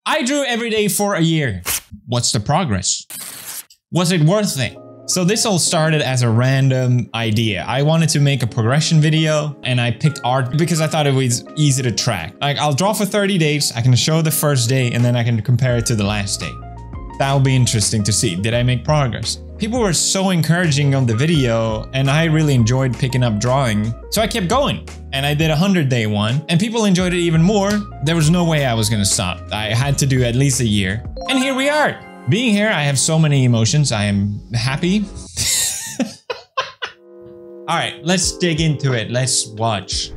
I drew every day for a year. What's the progress? Was it worth it? So this all started as a random idea. I wanted to make a progression video and I picked art because I thought it was easy to track. Like I'll draw for 30 days, I can show the first day and then I can compare it to the last day. That'll be interesting to see. Did I make progress? People were so encouraging on the video and I really enjoyed picking up drawing. So I kept going and I did a 100-day one and people enjoyed it even more. There was no way I was gonna stop. I had to do at least a year. And here we are. Being here, I have so many emotions. I am happy. All right, let's dig into it. Let's watch.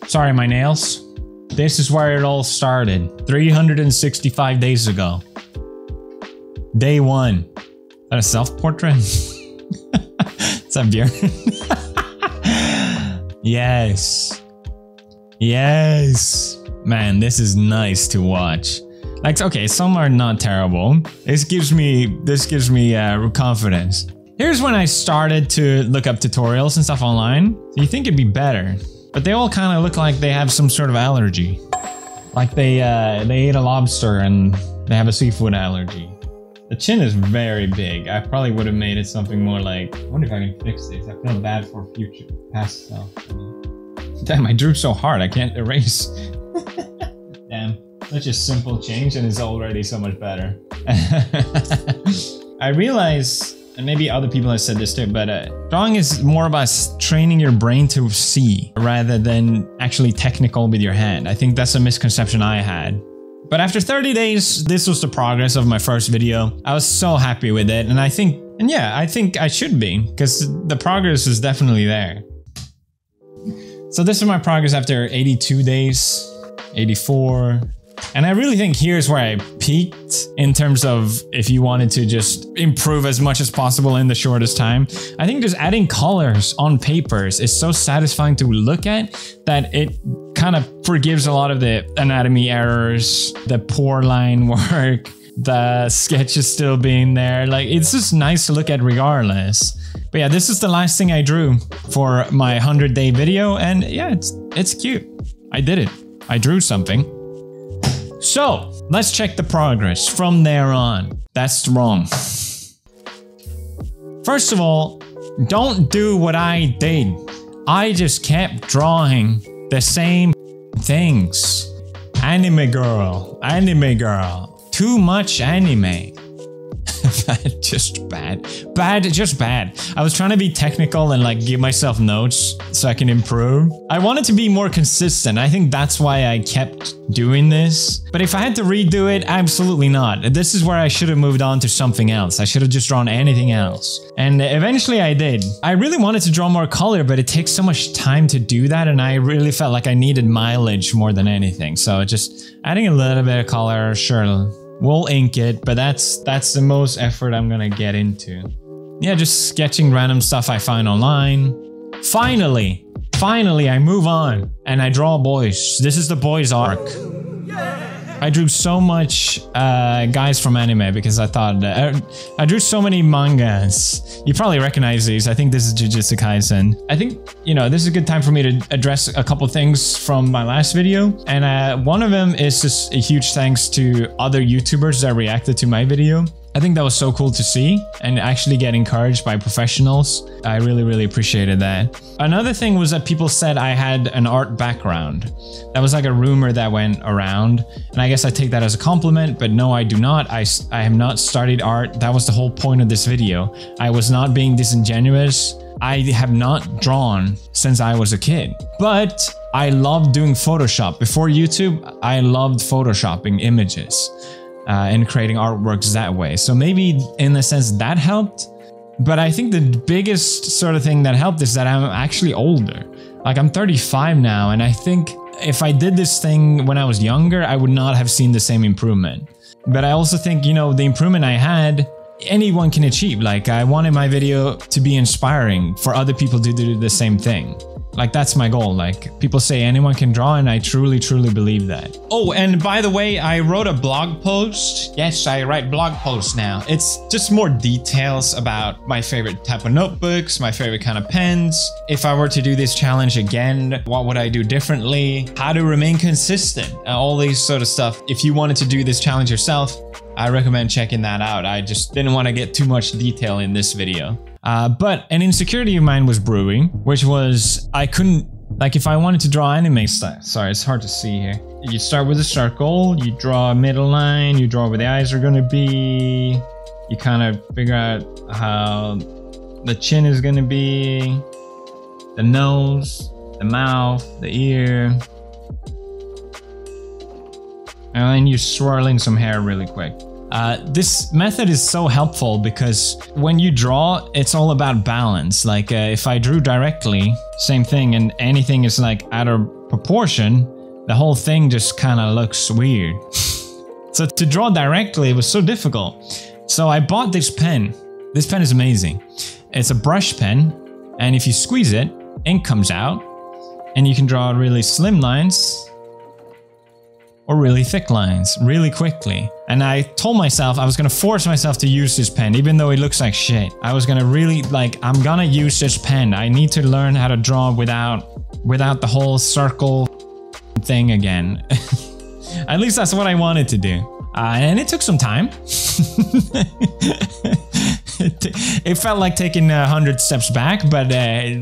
Sorry, my nails. This is where it all started. 365 days ago. Day 1. Is that a self-portrait? Is that Björn? Yes. Yes. Man, this is nice to watch. Like, okay, some are not terrible. This gives me confidence. Here's when I started to look up tutorials and stuff online. You think it'd be better, but they all kind of look like they have some sort of allergy. Like they ate a lobster and they have a seafood allergy. The chin is very big. I probably would have made it something more like, I wonder if I can fix this. I feel bad for future past self. Damn, I drew so hard, I can't erase. Damn, such a simple change and it's already so much better. I realize, and maybe other people have said this too, but drawing is more about training your brain to see rather than actually technical with your hand. I think that's a misconception I had. But after 30 days, this was the progress of my first video. I was so happy with it, and I think I should be, because the progress is definitely there. So this is my progress after 82 days, 84. And I really think here's where I peaked in terms of if you wanted to just improve as much as possible in the shortest time. I think just adding colors on papers is so satisfying to look at that it kind of forgives a lot of the anatomy errors, the poor line work, the sketches still being there. Like, it's just nice to look at regardless. But yeah, this is the last thing I drew for my 100-day video, and yeah, it's cute. I did it. I drew something. So, let's check the progress from there on. That's wrong. First of all, don't do what I did. I just kept drawing the same things. Anime girl, too much anime. Just bad. Just bad. I was trying to be technical and like give myself notes so I can improve. I wanted to be more consistent. I think that's why I kept doing this. But if I had to redo it, absolutely not. This is where I should have moved on to something else. I should have just drawn anything else. And eventually I did. I really wanted to draw more color, but it takes so much time to do that. And I really felt like I needed mileage more than anything. So just adding a little bit of color, sure. We'll ink it, but that's the most effort I'm gonna get into. Yeah, just sketching random stuff I find online. Finally, I move on and I draw boys. This is the boys arc. I drew so much guys from anime because I thought I drew so many mangas. You probably recognize these. I think this is Jujutsu Kaisen. I think, you know, this is a good time for me to address a couple things from my last video. And one of them is just a huge thanks to other YouTubers that reacted to my video. I think that was so cool to see and actually get encouraged by professionals. I really appreciated that. Another thing was that people said I had an art background. That was like a rumor that went around. And I guess I take that as a compliment, but no, I do not. I have not studied art. That was the whole point of this video. I was not being disingenuous. I have not drawn since I was a kid, but I loved doing Photoshop. Before YouTube, I loved Photoshopping images. And creating artworks that way. So maybe in a sense that helped. But I think the biggest sort of thing that helped is that I'm actually older. Like I'm 35 now, and I think if I did this thing when I was younger, I would not have seen the same improvement. But I also think, you know, the improvement I had, anyone can achieve. Like I wanted my video to be inspiring for other people to do the same thing. Like, that's my goal. Like, people say anyone can draw, and I truly, truly believe that. Oh, and by the way, I wrote a blog post. Yes, I write blog posts now. It's just more details about my favorite type of notebooks, my favorite kind of pens. If I were to do this challenge again, what would I do differently? How to remain consistent? All these sort of stuff. If you wanted to do this challenge yourself, I recommend checking that out. I just didn't want to get too much detail in this video. But an insecurity of mine was brewing, which was I couldn't, like if I wanted to draw anime style, sorry, it's hard to see here. You start with a circle, you draw a middle line, you draw where the eyes are going to be, you kind of figure out how the chin is going to be, the nose, the mouth, the ear, and then you swirl in some hair really quick. This method is so helpful because when you draw, it's all about balance. Like if I drew directly, same thing, and anything is like out of proportion, the whole thing just kind of looks weird. So to draw directly, it was so difficult. So I bought this pen. This pen is amazing. It's a brush pen, and if you squeeze it, ink comes out, and you can draw really slim lines or really thick lines really quickly. And I told myself I was gonna force myself to use this pen, even though it looks like shit. I was gonna really, like, I'm gonna use this pen. I need to learn how to draw without the whole circle thing again. At least that's what I wanted to do. And it took some time. It felt like taking 100 steps back, but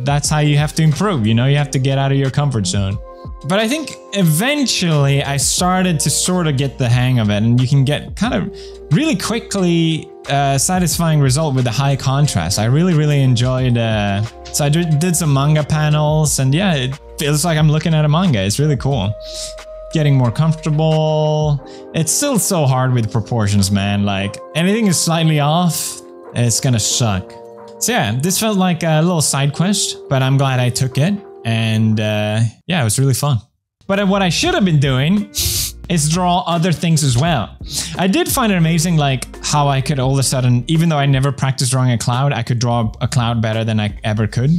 that's how you have to improve, you know? You have to get out of your comfort zone. But I think eventually I started to sort of get the hang of it, and you can get kind of really quickly satisfying result with the high contrast. I really enjoyed, so I did some manga panels, and yeah, it feels like I'm looking at a manga. It's really cool. Getting more comfortable. It's still so hard with proportions, man. Like, anything is slightly off, it's gonna suck. So yeah, this felt like a little side quest, but I'm glad I took it. And yeah, it was really fun. But what I should have been doing is draw other things as well. I did find it amazing, like how I could all of a sudden, even though I never practiced drawing a cloud, I could draw a cloud better than I ever could.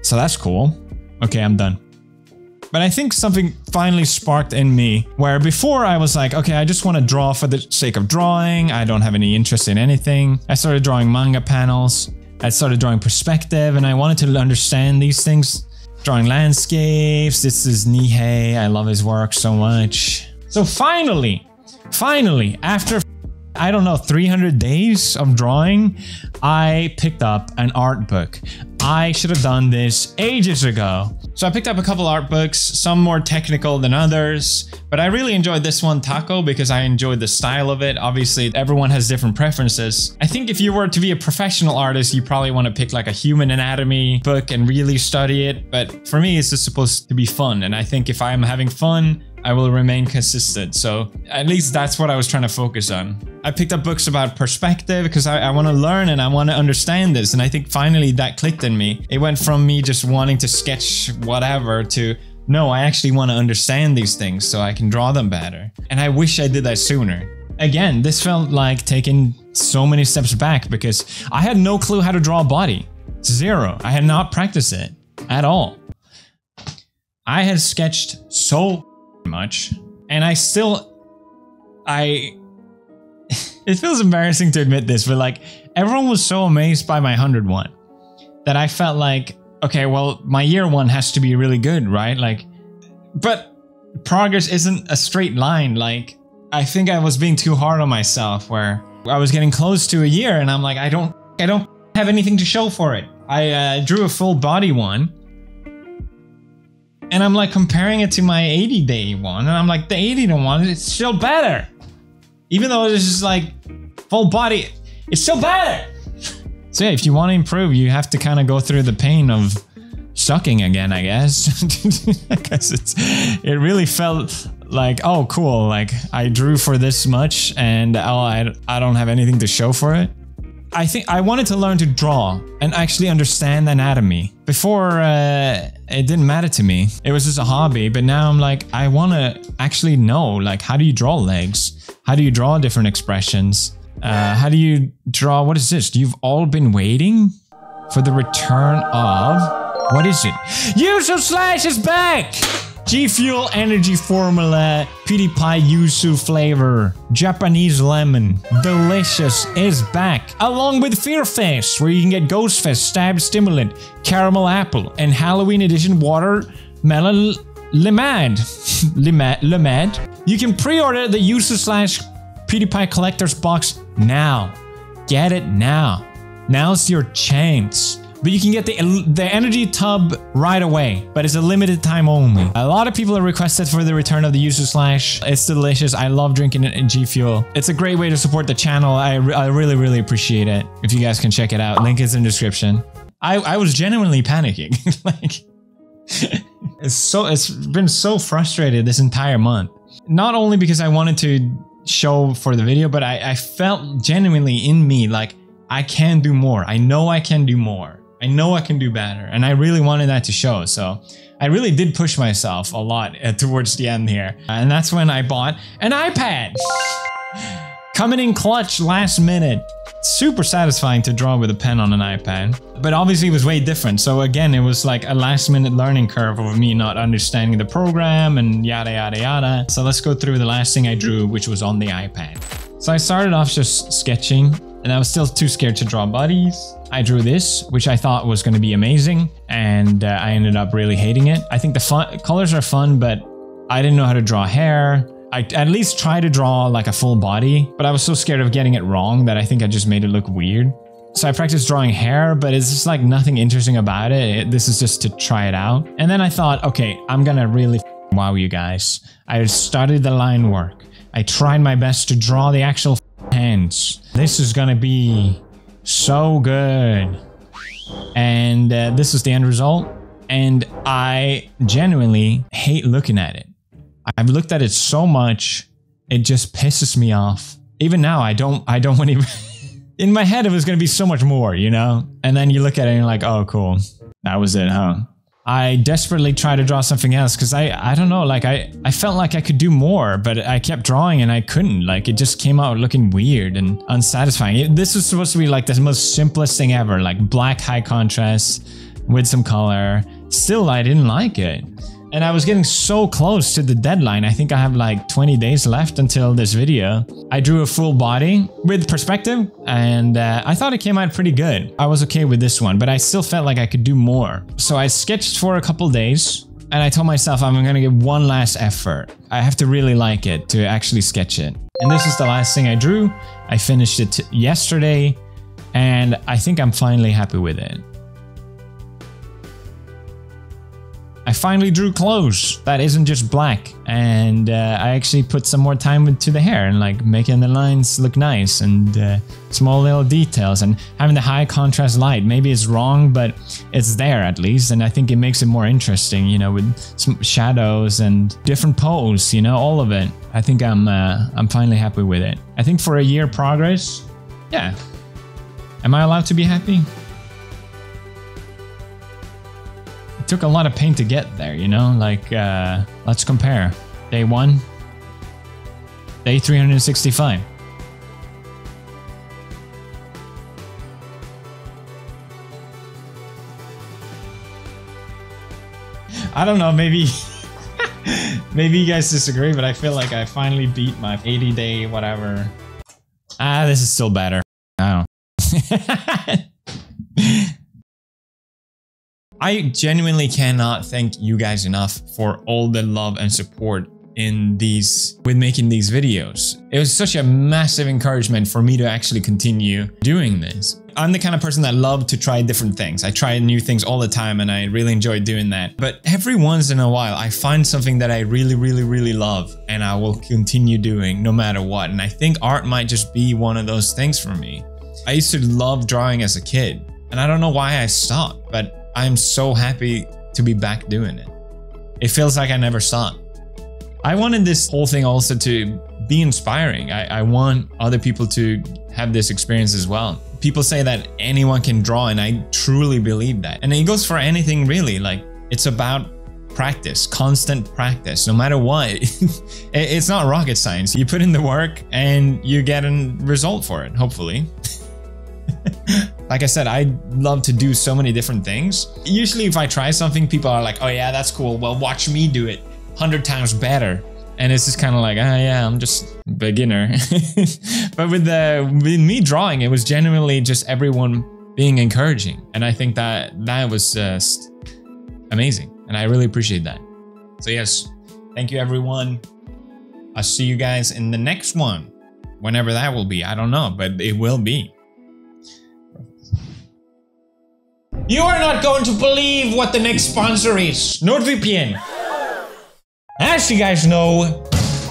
So that's cool. Okay, I'm done. But I think something finally sparked in me where before I was like, okay, I just want to draw for the sake of drawing. I don't have any interest in anything. I started drawing manga panels. I started drawing perspective, and I wanted to understand these things. Drawing landscapes. This is Nihei. I love his work so much. So finally, after, I don't know, 300 days of drawing, I picked up an art book. I should have done this ages ago. So I picked up a couple art books, some more technical than others, but I really enjoyed this one, Taco, because I enjoyed the style of it. Obviously, everyone has different preferences. I think if you were to be a professional artist, you probably want to pick like a human anatomy book and really study it. But for me, it's just supposed to be fun. And I think if I'm having fun, I will remain consistent. So at least that's what I was trying to focus on. I picked up books about perspective because I want to learn and I want to understand this. And I think finally that clicked in me. It went from me just wanting to sketch whatever to, no, I actually want to understand these things so I can draw them better. And I wish I did that sooner. Again, this felt like taking so many steps back because I had no clue how to draw a body. Zero. I had not practiced it at all. I had sketched so much, and it feels embarrassing to admit this, but like everyone was so amazed by my 101 that I felt like, okay, well, my year one has to be really good, right? Like, but progress isn't a straight line. Like, I think I was being too hard on myself where I was getting close to a year and I'm like, I don't have anything to show for it. I drew a full body one. And I'm like comparing it to my 80-day one, and I'm like, the 80-day one, it's still better. Even though it's just like full body, it's still better. So yeah, if you want to improve, you have to kind of go through the pain of sucking again, I guess. Because it really felt like, oh, cool, like I drew for this much, and oh, I don't have anything to show for it. I think I wanted to learn to draw and actually understand anatomy. Before, it didn't matter to me. It was just a hobby, but now I'm like, I want to actually know, like, how do you draw legs? How do you draw different expressions? How do you draw, what is this? You've all been waiting for the return of What is it? Yuzu Slash is back! G Fuel Energy Formula, PewDiePie Yuzu flavor, Japanese lemon, delicious is back, along with Fear Fest, where you can get Ghost Fest, Stab Stimulant, Caramel Apple, and Halloween Edition Watermelon Limad. Limad. You can pre-order the Yuzu Slash PewDiePie Collector's Box now. Get it now. Now's your chance. But you can get the energy tub right away, but it's a limited time only. A lot of people have requested for the return of the Yuzu Slash. It's delicious. I love drinking it in G Fuel. It's a great way to support the channel. I really, really appreciate it. If you guys can check it out, link is in the description. I was genuinely panicking. Like, it's been so frustrated this entire month. Not only because I wanted to show for the video, but I felt genuinely in me like I can do more. I know I can do more. I know I can do better, and I really wanted that to show, so I really did push myself a lot towards the end here, and that's when I bought an iPad! Coming in clutch last minute. Super satisfying to draw with a pen on an iPad, but obviously it was way different, so again, it was like a last minute learning curve of me not understanding the program and yada yada yada. So let's go through the last thing I drew, which was on the iPad. So I started off just sketching, and I was still too scared to draw bodies. I drew this, which I thought was going to be amazing, and I ended up really hating it. I think the colors are fun, but I didn't know how to draw hair. I at least tried to draw like a full body, but I was so scared of getting it wrong that I think I just made it look weird. So I practiced drawing hair, but it's just like nothing interesting about it. This is just to try it out. And then I thought, okay, I'm gonna really wow you guys. I started the line work. I tried my best to draw the actual hands. This is gonna be so good. And this is the end result. And I genuinely hate looking at it. I've looked at it so much, it just pisses me off. Even now, I don't want to... In my head, it was going to be so much more, you know? And then you look at it and you're like, oh, cool. That was it, huh? I desperately tried to draw something else because I don't know, like I felt like I could do more, but I kept drawing and I couldn't. Like it just came out looking weird and unsatisfying. This was supposed to be like the most simplest thing ever, like black high contrast with some color. Still, I didn't like it. And I was getting so close to the deadline. I think I have like 20 days left until this video. I drew a full body with perspective, and I thought it came out pretty good. I was okay with this one, but I still felt like I could do more. So I sketched for a couple days, and I told myself I'm gonna give one last effort. I have to really like it to actually sketch it. And this is the last thing I drew. I finished it yesterday, and I think I'm finally happy with it. I finally drew clothes that isn't just black, and I actually put some more time into the hair and like making the lines look nice and small little details and having the high contrast light. Maybe it's wrong, but it's there at least, and I think it makes it more interesting, you know, with some shadows and different pose, you know, all of it. I think I'm finally happy with it. I think for a year progress, yeah. Am I allowed to be happy? It took a lot of pain to get there, you know, like, let's compare. Day 1, day 365. I don't know, maybe, maybe you guys disagree, but I feel like I finally beat my 80-day whatever. Ah, this is still better. I don't know. I genuinely cannot thank you guys enough for all the love and support with making these videos. It was such a massive encouragement for me to actually continue doing this. I'm the kind of person that loves to try different things. I try new things all the time, and I really enjoy doing that. But every once in a while, I find something that I really, really, really love, and I will continue doing no matter what. And I think art might just be one of those things for me. I used to love drawing as a kid, and I don't know why I stopped, but I'm so happy to be back doing it. It feels like I never stopped. I wanted this whole thing also to be inspiring. I want other people to have this experience as well. People say that anyone can draw, and I truly believe that. And it goes for anything really. Like, it's about practice, constant practice, no matter what. It's not rocket science. You put in the work and you get a result for it, hopefully. Like I said, I love to do so many different things. Usually if I try something, people are like, oh yeah, that's cool. Well, watch me do it 100 times better. And it's just kind of like, ah, yeah, I'm just a beginner. But with me drawing, it was genuinely just everyone being encouraging. And I think that was just amazing. And I really appreciate that. So yes, thank you everyone. I'll see you guys in the next one. Whenever that will be, I don't know, but it will be. You are not going to believe what the next sponsor is. NordVPN. As you guys know,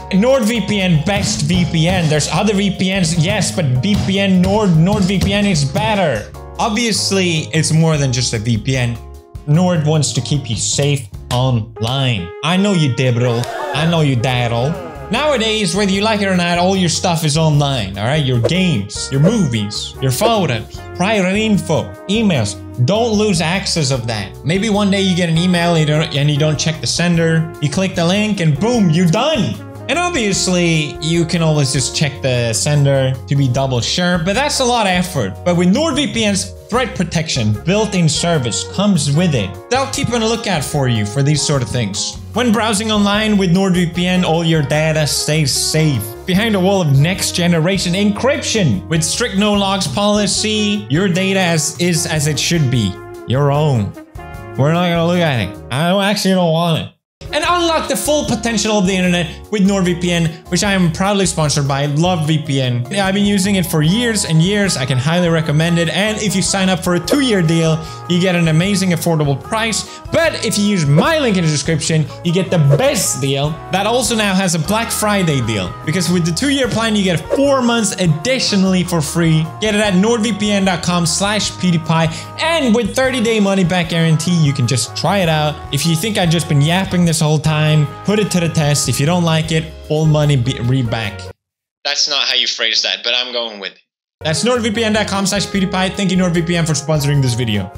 NordVPN, best VPN. There's other VPNs, yes, but VPN, NordVPN is better. Obviously, it's more than just a VPN. Nord wants to keep you safe online. I know you diddle. I know you daddle. Nowadays, whether you like it or not, all your stuff is online, all right? Your games, your movies, your photos, private info, emails. Don't lose access of that. Maybe one day you get an email and you don't check the sender. You click the link and boom, you're done. And obviously, you can always just check the sender to be double sure, but that's a lot of effort. But with NordVPN's threat protection built-in service comes with it. They'll keep on a lookout for you for these sort of things. When browsing online with NordVPN, all your data stays safe. Behind a wall of next-generation encryption. With strict no-logs policy, your data is as it should be. Your own. We're not gonna look at it. I don't want it. And unlock the full potential of the internet with NordVPN, which I am proudly sponsored by. Love VPN. Yeah, I've been using it for years and years. I can highly recommend it. And if you sign up for a 2-year deal, you get an amazing affordable price. But if you use my link in the description, you get the best deal that also now has a Black Friday deal. Because with the 2-year plan, you get 4 months additionally for free. Get it at nordvpn.com/PewDiePie. And with 30-day money-back guarantee, you can just try it out. If you think I've just been yapping this whole time, put it to the test. If you don't like it, all money re-back. That's not how you phrase that, but I'm going with it. That's nordvpn.com/PewDiePie. Thank you, NordVPN, for sponsoring this video.